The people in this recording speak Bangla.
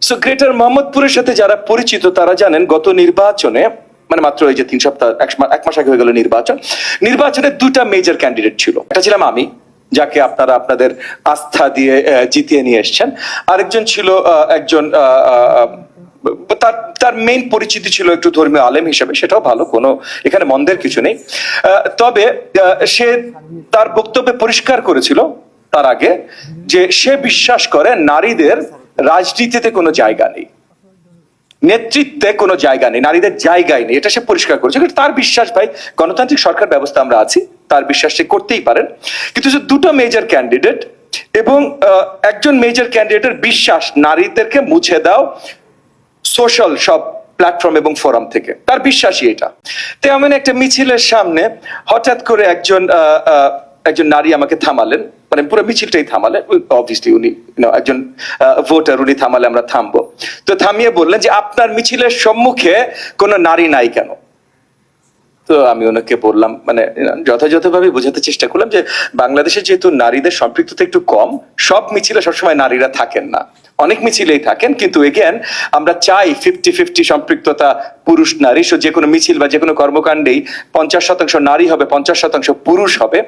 সো গ্রেটার মোহাম্মদপুরের সাথে যারা পরিচিত তারা জানেন গত নির্বাচনে মানে মাত্র এই যে 3 সপ্তাহ এক মাস আগে হয়ে গেল নির্বাচনে দুটা মেজর ক্যান্ডিডেট ছিল। একটা ছিলাম আমি, যাকে আপনারা আপনাদের আস্থা দিয়ে জিতিয়ে নিয়ে এসেছেন। আরেকজন ছিল একজন তার মেইন পরিচিতি ছিল একটু ধর্মীয় আলেম হিসেবে, সেটাও ভালো, কোনো এখানে মন্দের কিছু নেই। তবে সে তার বক্তব্যে পরিষ্কার করেছিল তার আগে যে সে বিশ্বাস করে নারীদের রাজনীতিতে কোনো জায়গা নেই, নেতৃত্বে কোনো জায়গা নেই, নারীদের জায়গায় নেই, এটা সে পরিষ্কার করেছে। তার বিশ্বাস, ভাই গণতান্ত্রিক সরকার ব্যবস্থা আমরা আছি, তার বিশ্বাস সে করতেই পারেন। কিন্তু দুটো মেজর ক্যান্ডিডেট এবং একজন মেজর ক্যান্ডিডেটের বিশ্বাস নারীদেরকে মুছে দাও সোশ্যাল সব প্ল্যাটফর্ম এবং ফোরাম থেকে, তার বিশ্বাসই এটা। তেমন একটা মিছিলের সামনে হঠাৎ করে একজন নারী আমাকে থামালেন, মানে পুরো মিছিলটাই থামালেন। অবভিয়াসলি উনি একজন ভোটার, উনি থামালে আমরা থামবো। তো থামিয়ে বললেন যে আপনার মিছিলের সম্মুখে কোনো নারী নাই কেন? তো আমি ওনাকে বললাম, মানে যথাযথভাবে বোঝাতে চেষ্টা করলাম যে বাংলাদেশে যেহেতু নারীদের সম্পৃক্ততা একটু কম, সব মিছিলে সবসময় নারীরা থাকেন না, অনেক মিছিলেই থাকেন, কিন্তু এগেন আমরা চাই 50-50 সম্পৃক্ততা পুরুষ নারী। যে কোনো মিছিল বা যে কোনো কর্মকাণ্ডেই 50% নারী হবে, 50% পুরুষ হবে।